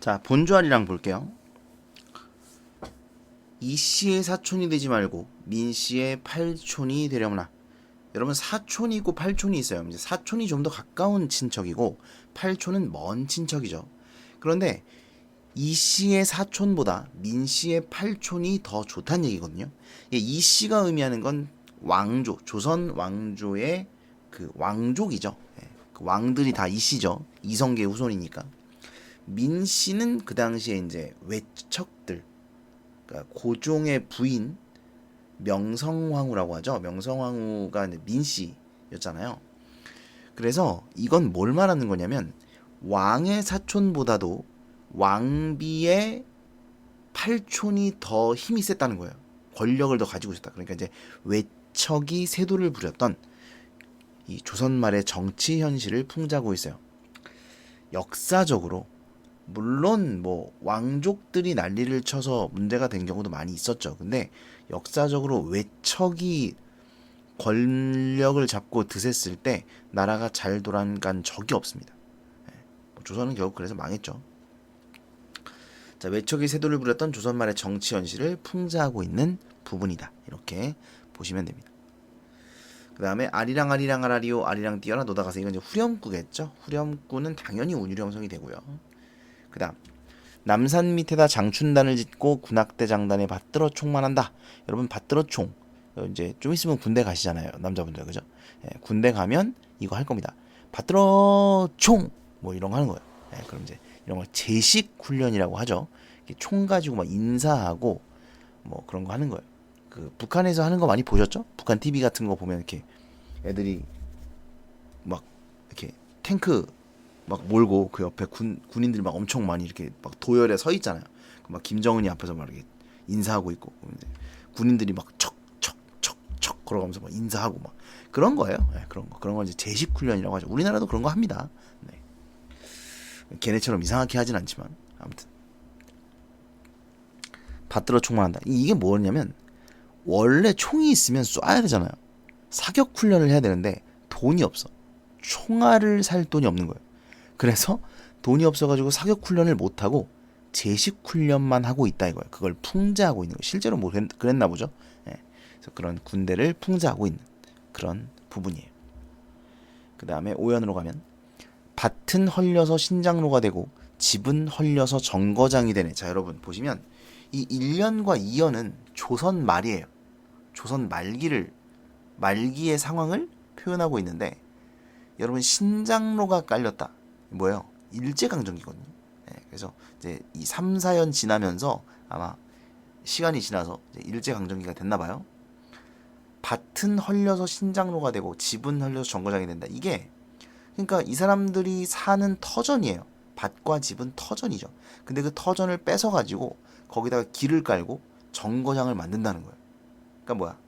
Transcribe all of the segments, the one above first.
자, 본주아리랑 볼게요. 이씨의 사촌이 되지 말고 민씨의 팔촌이 되려무나. 여러분, 사촌이 있고 팔촌이 있어요. 이제 사촌이 좀 더 가까운 친척이고 팔촌은 먼 친척이죠. 그런데 이씨의 사촌보다 민씨의 팔촌이 더 좋다는 얘기거든요. 이씨가 의미하는 건 왕조, 조선 왕조의 그 왕족이죠. 그 왕들이 다 이씨죠. 이성계 후손이니까. 민씨는 그 당시에 이제 외척들, 그러니까 고종의 부인 명성황후라고 하죠. 명성황후가 민씨였잖아요. 그래서 이건 뭘 말하는 거냐면 왕의 사촌보다도 왕비의 팔촌이 더 힘이 셌다는 거예요. 권력을 더 가지고 있었다. 그러니까 이제 외척이 세도를 부렸던 이 조선 말의 정치 현실을 풍자하고 있어요. 역사적으로 물론 뭐 왕족들이 난리를 쳐서 문제가 된 경우도 많이 있었죠. 근데 역사적으로 외척이 권력을 잡고 드셌을 때 나라가 잘 돌아간 적이 없습니다. 조선은 결국 그래서 망했죠. 자, 외척이 세도를 부렸던 조선 말의 정치 현실을 풍자하고 있는 부분이다. 이렇게 보시면 됩니다. 그 다음에 아리랑 아리랑 아라리오 아리랑 뛰어라 노다가서 이건 이제 후렴구겠죠. 후렴구는 당연히 운율형성이 되고요. 그 다음 남산 밑에다 장춘단을 짓고 군악대 장단에 받들어 총만 한다. 여러분 받들어 총 이제 좀 있으면 군대 가시잖아요. 남자분들 그죠? 군대 가면 이거 할 겁니다. 받들어 총 뭐 이런 거 하는 거예요. 그럼 이제 이런 걸 제식 훈련이라고 하죠. 총 가지고 막 인사하고 뭐 그런 거 하는 거예요. 그 북한에서 하는 거 많이 보셨죠? 북한 TV 같은 거 보면 이렇게 애들이 막 이렇게 탱크 막 몰고 그 옆에 군인들이 막 엄청 많이 이렇게 막 도열에 서 있잖아요. 막 김정은이 앞에서 막 이렇게 인사하고 있고 군인들이 막 척척척척 걸어가면서 막 인사하고 막 그런 거예요. 그런 거 이제 제식 훈련이라고 하죠. 우리나라도 그런 거 합니다. 네. 걔네처럼 이상하게 하진 않지만 아무튼 받들어 총만 한다. 이게 뭐냐면 원래 총이 있으면 쏴야 되잖아요. 사격 훈련을 해야 되는데 돈이 없어. 총알을 살 돈이 없는 거예요. 그래서 돈이 없어가지고 사격 훈련을 못 하고 제식 훈련만 하고 있다 이거예요. 그걸 풍자하고 있는 거예요. 실제로 뭐 그랬나 보죠. 그래서 그런 군대를 풍자하고 있는 그런 부분이에요. 그 다음에 오연으로 가면 밭은 헐려서 신장로가 되고 집은 헐려서 정거장이 되네. 자, 여러분 보시면 이 1년과 2년은 조선 말이에요. 조선 말기의 상황을 표현하고 있는데 여러분 신장로가 깔렸다. 뭐예요? 일제강점기거든요. 그래서 이제 이 3, 4년 지나면서 아마 시간이 지나서 이제 일제강점기가 됐나 봐요. 밭은 헐려서 신장로가 되고 집은 헐려서 정거장이 된다. 이게 그러니까 이 사람들이 사는 터전이에요. 밭과 집은 터전이죠. 근데 그 터전을 뺏어가지고 거기다가 길을 깔고 정거장을 만든다는 거예요. 그러니까 뭐야?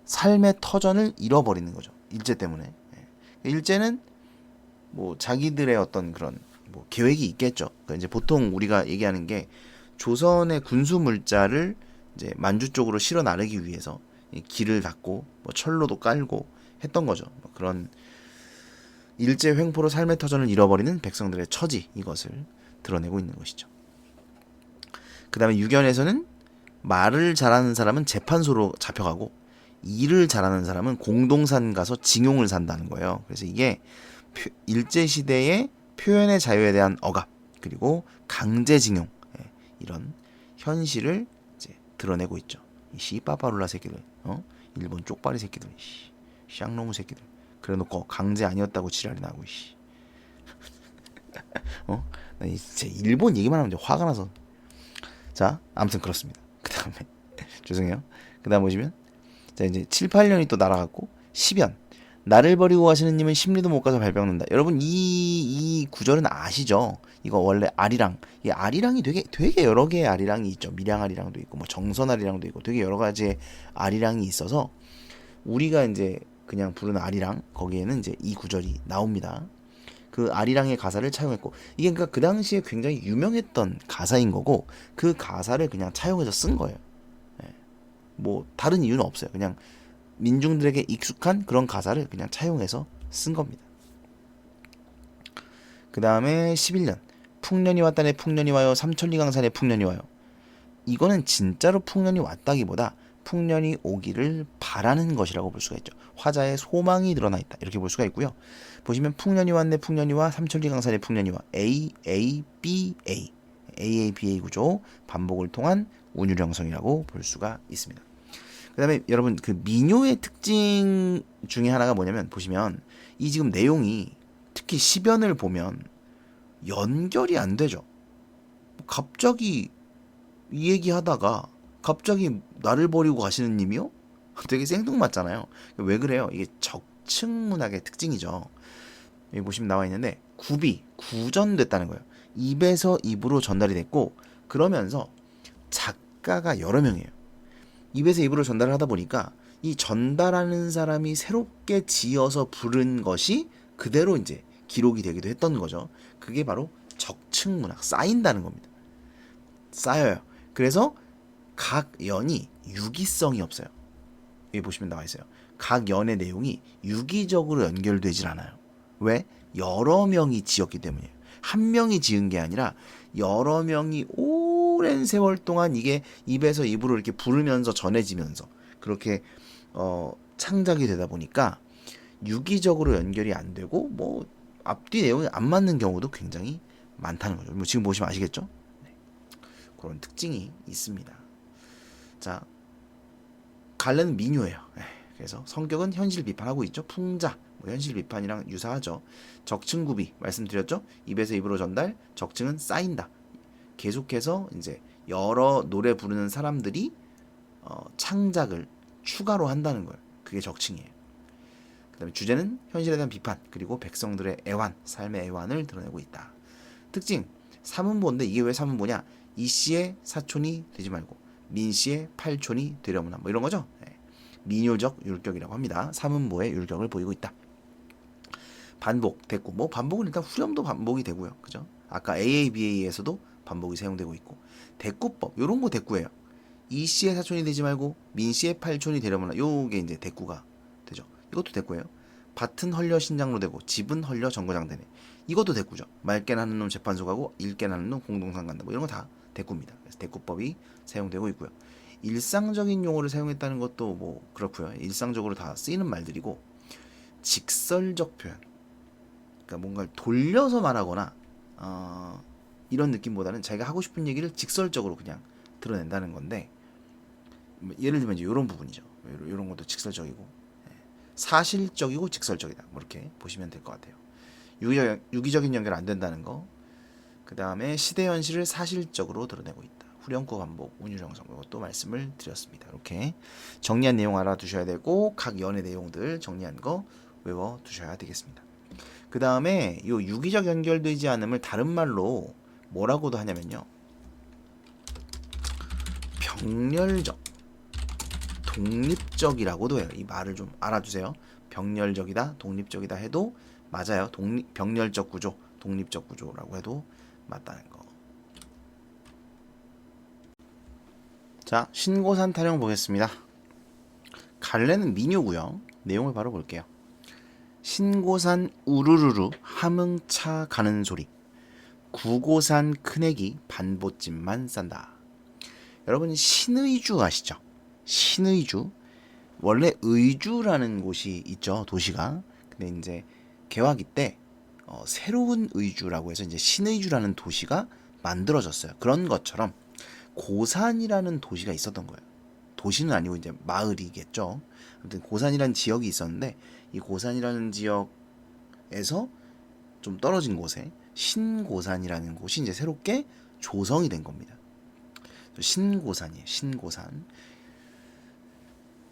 삶의 터전을 잃어버리는 거죠. 일제 때문에. 일제는 뭐 자기들의 어떤 그런 뭐 계획이 있겠죠. 그러니까 이제 보통 우리가 얘기하는 게 조선의 군수 물자를 이제 만주 쪽으로 실어 나르기 위해서 길을 닫고 뭐 철로도 깔고 했던 거죠. 뭐 그런 일제 횡포로 삶의 터전을 잃어버리는 백성들의 처지, 이것을 드러내고 있는 것이죠. 그 다음에 유견에서는 말을 잘하는 사람은 재판소로 잡혀가고 일을 잘하는 사람은 공동산 가서 징용을 산다는 거예요. 그래서 이게 일제시대의 표현의 자유에 대한 억압 그리고 강제징용 이런 현실을 이제 드러내고 있죠. 이 씨빠빠룰라 새끼들, 일본 쪽발이 새끼들, 샹놈의 새끼들. 그래놓고 강제 아니었다고 지랄이나 하고 나 진짜 일본 얘기만 하면 이제 화가 나서. 자, 아무튼 그렇습니다. 그 다음에 죄송해요. 그 다음 보시면 자 이제 7, 8년이 또 날아갔고 10연 나를 버리고 가시는 님은 심리도 못 가서 발병된다. 여러분 이 구절은 아시죠? 이거 원래 아리랑, 이 아리랑이 되게 여러 개의 아리랑이 있죠. 밀양 아리랑도 있고 뭐 정선 아리랑도 있고 되게 여러 가지의 아리랑이 있어서 우리가 이제 그냥 부르는 아리랑 거기에는 이제 이 구절이 나옵니다. 그 아리랑의 가사를 차용했고 이게 그러니까 그 당시에 굉장히 유명했던 가사인 거고 그 가사를 그냥 차용해서 쓴 거예요. 뭐 다른 이유는 없어요. 그냥 민중들에게 익숙한 그런 가사를 그냥 차용해서 쓴 겁니다. 그 다음에 11년 풍년이 왔다네 풍년이 와요. 삼천리강산에 풍년이 와요. 이거는 진짜로 풍년이 왔다기보다 풍년이 오기를 바라는 것이라고 볼 수가 있죠. 화자의 소망이 드러나 있다. 이렇게 볼 수가 있고요. 보시면 풍년이 왔네 풍년이 와 삼천리강산에 풍년이 와 A, A, B, A A, B, A 구조 반복을 통한 운율형성이라고 볼 수가 있습니다. 그 다음에 여러분 그 민요의 특징 중에 하나가 뭐냐면 보시면 이 지금 내용이 특히 시변을 보면 연결이 안 되죠. 갑자기 이 얘기하다가 갑자기 나를 버리고 가시는 님이요? 되게 생뚱맞잖아요. 왜 그래요? 이게 적층문학의 특징이죠. 여기 보시면 나와 있는데 굽이 구전됐다는 거예요. 입에서 입으로 전달이 됐고 그러면서 작가가 여러 명이에요. 입에서 입으로 전달을 하다 보니까 이 전달하는 사람이 새롭게 지어서 부른 것이 그대로 이제 기록이 되기도 했던 거죠. 그게 바로 적층문학, 쌓인다는 겁니다. 쌓여요. 그래서 각 연이 유기성이 없어요. 여기 보시면 나와 있어요. 각 연의 내용이 유기적으로 연결되질 않아요. 왜? 여러 명이 지었기 때문이에요. 한 명이 지은 게 아니라 여러 명이 오랜 세월 동안 이게 입에서 입으로 이렇게 부르면서 전해지면서 그렇게 창작이 되다 보니까 유기적으로 연결이 안 되고 뭐 앞뒤 내용이 안 맞는 경우도 굉장히 많다는 거죠. 뭐 지금 보시면 아시겠죠? 네. 그런 특징이 있습니다. 자, 갈래는 민요예요. 그래서 성격은 현실 비판하고 있죠. 풍자, 뭐 현실 비판이랑 유사하죠. 적층구비 말씀드렸죠. 입에서 입으로 전달, 적층은 쌓인다. 계속해서 이제 여러 노래 부르는 사람들이 창작을 추가로 한다는 거예요. 그게 적층이에요. 그다음에 주제는 현실에 대한 비판 그리고 백성들의 애환, 삶의 애환을 드러내고 있다. 특징 삼음보인데 이게 왜 삼음보냐? 이 씨의 사촌이 되지 말고 민 씨의 팔촌이 되려무나 뭐 이런 거죠. 네. 민요적 율격이라고 합니다. 삼음보의 율격을 보이고 있다. 반복, 대꾸. 뭐 반복은 일단 후렴도 반복이 되고요. 그죠? 아까 AABA에서도 반복이 사용되고 있고 대꾸법 요런 거 대꾸예요. 이 씨의 사촌이 되지 말고 민 씨의 팔촌이 되려무나 요게 이제 대꾸가 되죠. 이것도 대꾸예요. 밭은 헐려 신장로 되고 집은 헐려 정거장 되네. 이것도 대꾸죠. 맑게 나는 놈 재판소 가고 읽게 나는 놈 공동상 간다. 뭐 이런 거 다 대꾸입니다. 그래서 대꾸법이 사용되고 있고요. 일상적인 용어를 사용했다는 것도 뭐 그렇고요. 일상적으로 다 쓰이는 말들이고 직설적 표현. 그러니까 뭔가를 돌려서 말하거나 이런 느낌보다는 자기가 하고 싶은 얘기를 직설적으로 그냥 드러낸다는 건데 예를 들면 이제 이런 부분이죠. 이런 것도 직설적이고 사실적이고 직설적이다. 뭐 이렇게 보시면 될 것 같아요. 유기적인 연결 안 된다는 거. 그 다음에 시대 현실을 사실적으로 드러내고 있다. 후렴구 반복, 운율형성 이것도 말씀을 드렸습니다. 이렇게 정리한 내용 알아두셔야 되고 각 연의 내용들 정리한 거 외워두셔야 되겠습니다. 그 다음에 이 유기적 연결되지 않음을 다른 말로 뭐라고도 하냐면요. 병렬적, 독립적이라고도 해요. 이 말을 좀 알아두세요. 병렬적이다, 독립적이다 해도 맞아요. 병렬적 구조, 독립적 구조라고 해도 맞다는 거. 자, 신고산 타령 보겠습니다. 갈래는 민요고요. 내용을 바로 볼게요. 신고산 우르르르 함흥차 가는 소리 구고산 큰애기 반보찜만 싼다. 여러분 신의주 아시죠? 신의주 원래 의주라는 곳이 있죠. 도시가. 근데 이제 개화기 때 새로운 의주라고 해서 이제 신의주라는 도시가 만들어졌어요. 그런 것처럼 고산이라는 도시가 있었던 거예요. 도시는 아니고 이제 마을이겠죠. 아무튼 고산이라는 지역이 있었는데 이 고산이라는 지역에서 좀 떨어진 곳에 신고산이라는 곳이 이제 새롭게 조성이 된 겁니다. 신고산이에요. 신고산.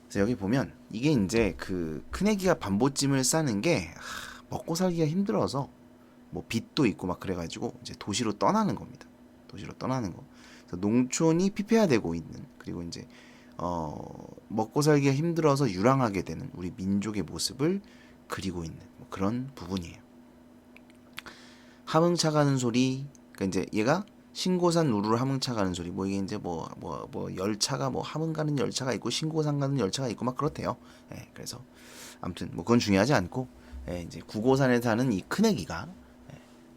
그래서 여기 보면 이게 이제 그 큰애기가 반보찜을 싸는 게 먹고 살기가 힘들어서 뭐 빚도 있고 막 그래가지고 이제 도시로 떠나는 겁니다. 도시로 떠나는 거. 그래서 농촌이 피폐화되고 있는 그리고 이제 먹고 살기가 힘들어서 유랑하게 되는 우리 민족의 모습을 그리고 있는 뭐 그런 부분이에요. 함흥차 가는 소리. 그러니까 이제 얘가 신고산 우르르 함흥차 가는 소리. 뭐 이게 이제 뭐 열차가 뭐 함흥 가는 열차가 있고 신고산 가는 열차가 있고 막 그렇대요. 예, 그래서 아무튼 뭐 그건 중요하지 않고 이제 구고산에 사는 이 큰애기가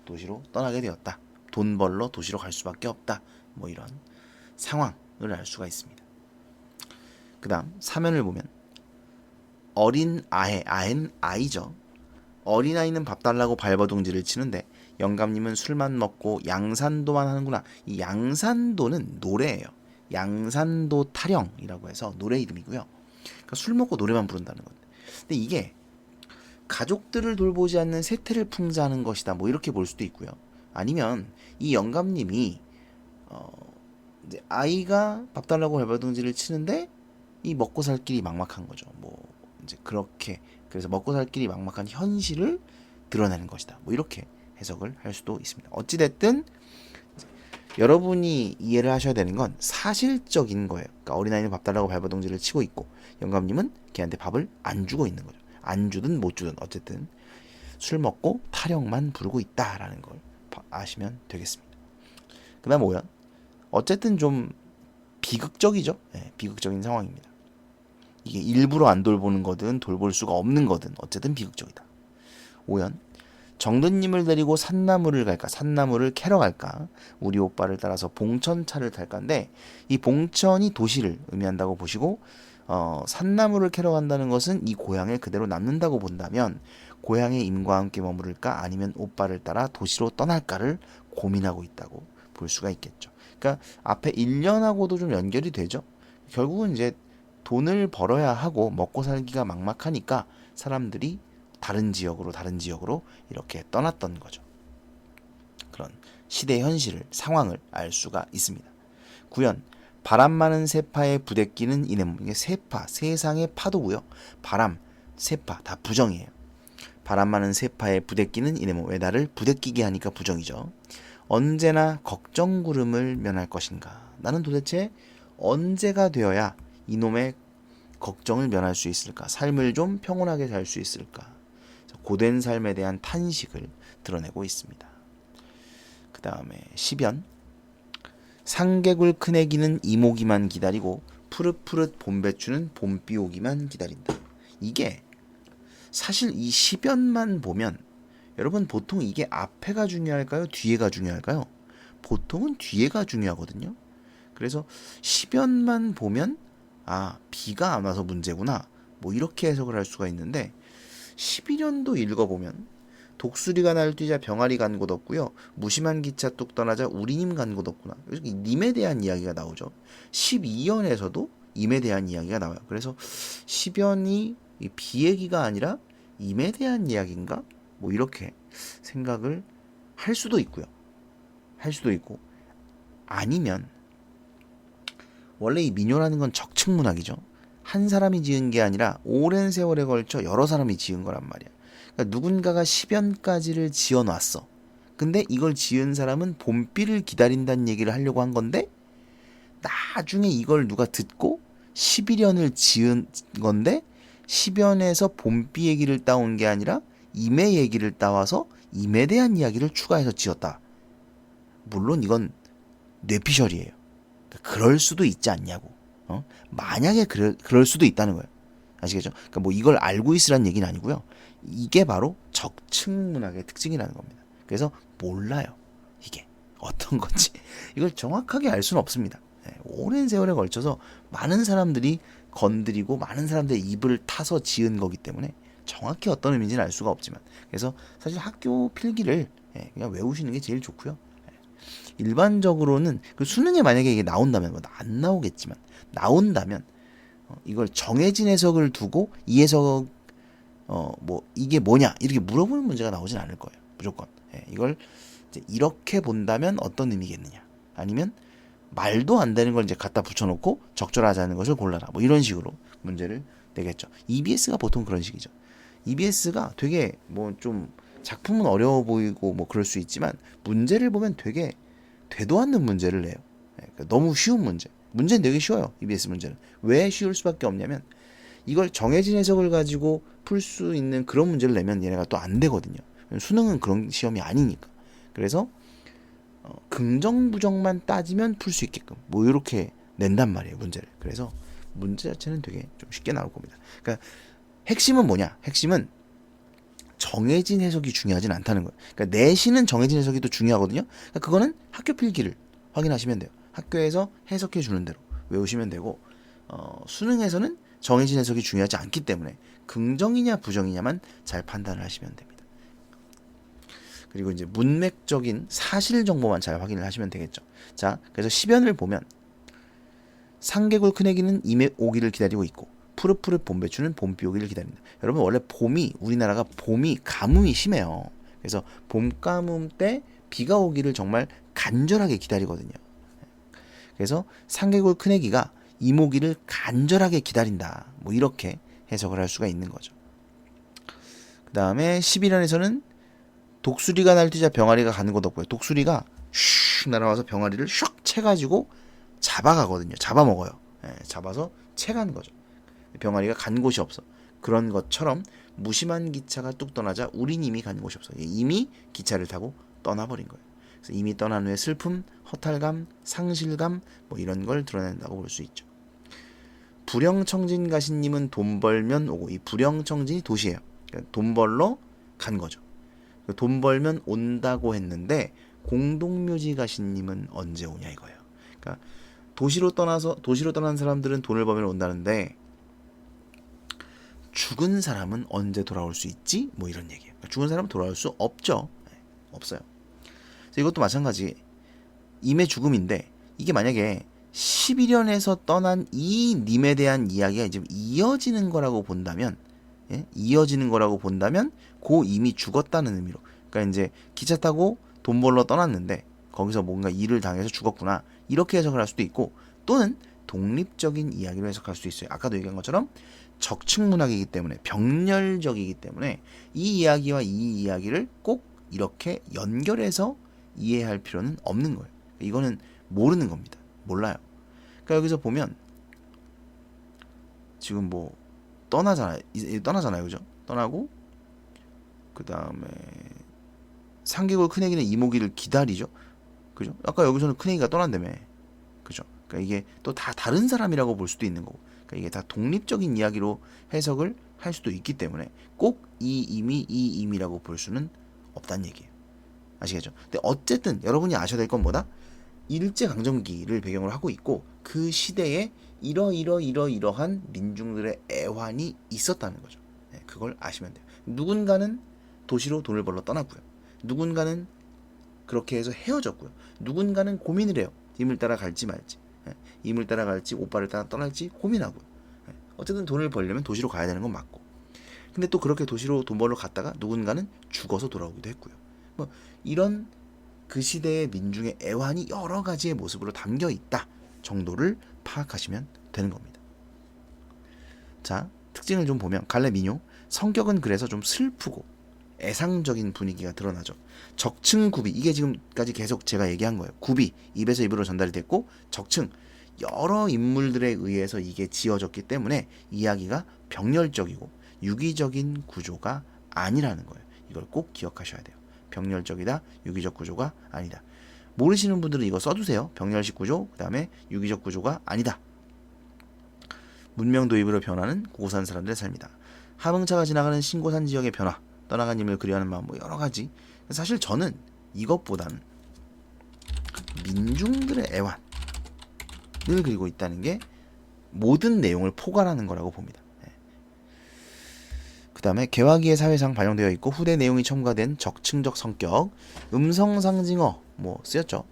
도시로 떠나게 되었다. 돈 벌러 도시로 갈 수밖에 없다. 뭐 이런 상황을 알 수가 있습니다. 그 다음 사면을 보면 어린 아해는 아이죠. 어린아이는 밥 달라고 발버둥지를 치는데 영감님은 술만 먹고 양산도만 하는구나. 이 양산도는 노래예요. 양산도 타령이라고 해서 노래 이름이고요. 그러니까 술 먹고 노래만 부른다는 건데. 근데 이게 가족들을 돌보지 않는 세태를 풍자하는 것이다. 뭐 이렇게 볼 수도 있고요. 아니면 이 영감님이 이제 아이가 밥 달라고 발버둥지를 치는데 이 먹고 살 길이 막막한 거죠. 뭐 이제 그렇게 그래서 먹고 살 길이 막막한 현실을 드러내는 것이다. 뭐 이렇게 해석을 할 수도 있습니다. 어찌 됐든 여러분이 이해를 하셔야 되는 건 사실적인 거예요. 그러니까 어린아이는 밥 달라고 발버둥지를 치고 있고 영감님은 걔한테 밥을 안 주고 있는 거죠. 안 주든 못 주든 어쨌든 술 먹고 타령만 부르고 있다라는 걸 아시면 되겠습니다. 그 다음 5연 어쨌든 좀 비극적이죠. 네, 비극적인 상황입니다. 이게 일부러 안 돌보는 거든 돌볼 수가 없는 거든 어쨌든 비극적이다. 5연 정든님을 데리고 산나무를 갈까 산나무를 캐러 갈까 우리 오빠를 따라서 봉천차를 탈까인데 이 봉천이 도시를 의미한다고 보시고 산나무를 캐러 간다는 것은 이 고향에 그대로 남는다고 본다면 고향의 임과 함께 머무를까 아니면 오빠를 따라 도시로 떠날까를 고민하고 있다고 볼 수가 있겠죠. 그러니까 앞에 1년하고도 좀 연결이 되죠. 결국은 이제 돈을 벌어야 하고 먹고 살기가 막막하니까 사람들이 다른 지역으로 이렇게 떠났던 거죠. 그런 시대 현실을 상황을 알 수가 있습니다. 9연 바람 많은 세파에 부대끼는 이내몸. 이게 세파 세상의 파도고요. 바람 세파 다 부정이에요. 바람 많은 세파에 부대끼는 이내몸. 왜 나를 부대끼게 하니까 부정이죠. 언제나 걱정 구름을 면할 것인가. 나는 도대체 언제가 되어야 이놈의 걱정을 면할 수 있을까? 삶을 좀 평온하게 살 수 있을까? 고된 삶에 대한 탄식을 드러내고 있습니다. 그 다음에 10연 상개굴 큰애기는 이모기만 기다리고 푸릇푸릇 봄배추는 봄비 오기만 기다린다. 이게 사실 이 10연만 보면 여러분 보통 이게 앞에가 중요할까요? 뒤에가 중요할까요? 보통은 뒤에가 중요하거든요. 그래서 10연만 보면 아 비가 안 와서 문제구나 뭐 이렇게 해석을 할 수가 있는데 11년도 읽어보면 독수리가 날뛰자 병아리 간 곳 없고요. 무심한 기차 뚝 떠나자 우리님 간 곳 없구나. 여기 님에 대한 이야기가 나오죠. 12연에서도 임에 대한 이야기가 나와요. 그래서 10연이 비얘기가 아니라 임에 대한 이야기인가? 뭐 이렇게 생각을 할 수도 있고요. 할 수도 있고 아니면 원래 이 민요라는 건 적층문학이죠. 한 사람이 지은 게 아니라 오랜 세월에 걸쳐 여러 사람이 지은 거란 말이야. 그러니까 누군가가 10연까지를 지어놨어. 근데 이걸 지은 사람은 봄비를 기다린다는 얘기를 하려고 한 건데 나중에 이걸 누가 듣고 11연을 지은 건데 10연에서 봄비 얘기를 따온 게 아니라 임의 얘기를 따와서 임에 대한 이야기를 추가해서 지었다. 물론 이건 뇌피셜이에요. 그럴 수도 있지 않냐고. 만약에 그럴 수도 있다는 거예요. 아시겠죠? 그러니까 뭐 이걸 알고 있으란 얘기는 아니고요. 이게 바로 적층문학의 특징이라는 겁니다. 그래서 몰라요. 이게 어떤 건지. 이걸 정확하게 알 수는 없습니다. 오랜 세월에 걸쳐서 많은 사람들이 건드리고 많은 사람들의 입을 타서 지은 거기 때문에 정확히 어떤 의미인지는 알 수가 없지만 그래서 사실 학교 필기를 그냥 외우시는 게 제일 좋고요. 일반적으로는 그 수능에 만약에 이게 나온다면 뭐 안 나오겠지만 나온다면 이걸 정해진 해석을 두고 이 해석 뭐 이게 뭐냐 이렇게 물어보는 문제가 나오진 않을 거예요. 무조건 이걸 이제 이렇게 본다면 어떤 의미겠느냐 아니면 말도 안 되는 걸 이제 갖다 붙여놓고 적절하지 않은 것을 골라라 뭐 이런 식으로 문제를 내겠죠. EBS가 보통 그런 식이죠. EBS가 되게 뭐 좀 작품은 어려워 보이고 뭐 그럴 수 있지만 문제를 보면 되게 되도 않는 문제를 내요. 그러니까 너무 쉬운 문제는 되게 쉬워요. EBS 문제는 왜 쉬울 수밖에 없냐면 이걸 정해진 해석을 가지고 풀 수 있는 그런 문제를 내면 얘네가 또 안 되거든요. 수능은 그런 시험이 아니니까. 그래서 긍정 부정만 따지면 풀 수 있게끔 뭐 이렇게 낸단 말이에요. 문제를. 그래서 문제 자체는 되게 좀 쉽게 나올 겁니다. 그러니까 핵심은 뭐냐? 핵심은 정해진 해석이 중요하진 않다는 거예요. 그러니까 내신은 정해진 해석이 또 중요하거든요. 그러니까 그거는 학교 필기를 확인하시면 돼요. 학교에서 해석해 주는 대로 외우시면 되고 수능에서는 정해진 해석이 중요하지 않기 때문에 긍정이냐 부정이냐만 잘 판단을 하시면 됩니다. 그리고 이제 문맥적인 사실 정보만 잘 확인을 하시면 되겠죠. 자, 그래서 시변을 보면 상개골 큰애기는 이매 오기를 기다리고 있고 푸릇푸릇 봄배추는 봄비 오기를 기다린다. 여러분 원래 봄이 우리나라가 봄이 가뭄이 심해요. 그래서 봄 가뭄 때 비가 오기를 정말 간절하게 기다리거든요. 그래서 상개골 큰애기가 이모기를 간절하게 기다린다. 뭐 이렇게 해석을 할 수가 있는 거죠. 그 다음에 11연에서는 독수리가 날뛰자 병아리가 가는 곳 없고요. 독수리가 슉 날아와서 병아리를 슉 채가지고 잡아가거든요. 잡아먹어요. 잡아서 채가는 거죠. 병아리가 간 곳이 없어. 그런 것처럼 무심한 기차가 뚝 떠나자 우린 이미 간 곳이 없어. 이미 기차를 타고 떠나버린 거예요. 그래서 이미 떠난 후에 슬픔, 허탈감, 상실감 뭐 이런 걸 드러낸다고 볼 수 있죠. 불영청진 가신님은 돈 벌면 오고, 이 불영청진이 도시예요. 그러니까 돈 벌러 간 거죠. 돈 벌면 온다고 했는데 공동묘지 가신님은 언제 오냐 이거예요. 그러니까 도시로 떠난 사람들은 돈을 벌면 온다는데 죽은 사람은 언제 돌아올 수 있지? 뭐 이런 얘기예요. 그러니까 죽은 사람은 돌아올 수 없죠. 없어요. 그래서 이것도 마찬가지 임의 죽음인데 이게 만약에 11년에서 떠난 이 님에 대한 이야기가 이제 이어지는 거라고 본다면, 이어지는 거라고 본다면 고 이미 죽었다는 의미로. 그러니까 이제 기차 타고 돈 벌러 떠났는데 거기서 뭔가 일을 당해서 죽었구나 이렇게 해석을 할 수도 있고, 또는 독립적인 이야기로 해석할 수도 있어요. 아까도 얘기한 것처럼 적층문학이기 때문에 병렬적이기 때문에 이 이야기와 이 이야기를 꼭 이렇게 연결해서 이해할 필요는 없는 거예요. 이거는 모르는 겁니다. 몰라요. 그러니까 여기서 보면 지금 뭐 떠나잖아요, 그죠? 떠나고 그 다음에 상개골 큰애기는 이모기를 기다리죠, 그죠? 아까 여기서는 큰애기가 떠난다며, 그죠? 그러니까 이게 또 다 다른 사람이라고 볼 수도 있는 거고, 그러니까 이게 다 독립적인 이야기로 해석을 할 수도 있기 때문에 꼭 이 임이라고 볼 수는 없다는 얘기예요. 아시겠죠? 근데 어쨌든 여러분이 아셔야 될 건 뭐다? 일제강점기를 배경으로 하고 있고 그 시대에 이러한 민중들의 애환이 있었다는 거죠. 그걸 아시면 돼요. 누군가는 도시로 돈을 벌러 떠났고요. 누군가는 그렇게 해서 헤어졌고요. 누군가는 고민을 해요. 임을 따라 갈지 말지. 임을 따라 갈지 오빠를 따라 떠날지 고민하고요. 어쨌든 돈을 벌려면 도시로 가야 되는 건 맞고. 근데 또 그렇게 도시로 돈 벌러 갔다가 누군가는 죽어서 돌아오기도 했고요. 뭐 이런 그 시대의 민중의 애환이 여러 가지의 모습으로 담겨 있다 정도를 파악하시면 되는 겁니다. 자, 특징을 좀 보면 갈래 민요 성격은 그래서 좀 슬프고 애상적인 분위기가 드러나죠. 적층 구비, 이게 지금까지 계속 제가 얘기한 거예요. 구비, 입에서 입으로 전달이 됐고 적층, 여러 인물들에 의해서 이게 지어졌기 때문에 이야기가 병렬적이고 유기적인 구조가 아니라는 거예요. 이걸 꼭 기억하셔야 돼요. 병렬적이다, 유기적 구조가 아니다. 모르시는 분들은 이거 써두세요. 병렬식 구조, 그 다음에 유기적 구조가 아니다. 문명 도입으로 변하는 고고산 사람들의 삶이다. 하명차가 지나가는 신고산 지역의 변화, 떠나간 임을 그리워하는 마음, 뭐 여러 가지. 사실 저는 이것보다는 민중들의 애환을 그리고 있다는 게 모든 내용을 포괄하는 거라고 봅니다. 그 다음에 개화기의 사회상 반영되어 있고 후대 내용이 첨가된 적층적 성격, 음성 상징어 뭐 쓰였죠.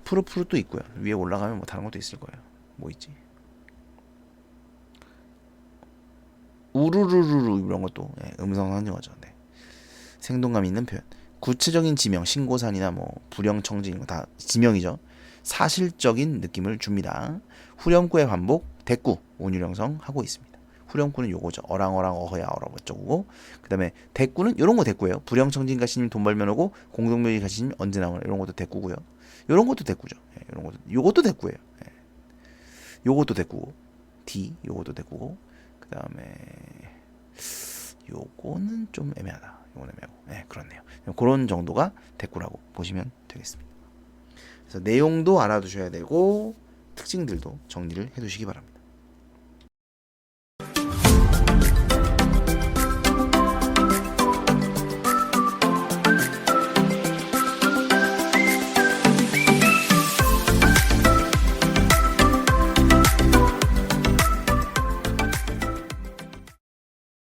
푸르푸르도 있고요. 위에 올라가면 뭐 다른 것도 있을 거예요. 뭐 있지? 우르르르르 이런 것도 음성 상징어죠. 네. 생동감 있는 표현. 구체적인 지명, 신고산이나 뭐 불영청진 이런 거 다 지명이죠. 사실적인 느낌을 줍니다. 후렴구의 반복, 대꾸, 온유령성 하고 있습니다. 후렴구는 요거죠. 어랑어랑 어허야 어라 어쩌고. 그 다음에 대꾸는 요런 거 대꾸예요. 불영청진 가시님 돈 벌면 오고 공동묘지 가시님 언제 나오나 이런 것도 대꾸고요. 요런 것도 대꾸죠. 요것도 대꾸예요. 요것도 대꾸고 D 요것도 대꾸고 그 다음에 요거는 좀 애매하다. 요건 애매하고 그렇네요. 그런 정도가 대꾸라고 보시면 되겠습니다. 그래서 내용도 알아두셔야 되고 특징들도 정리를 해두시기 바랍니다.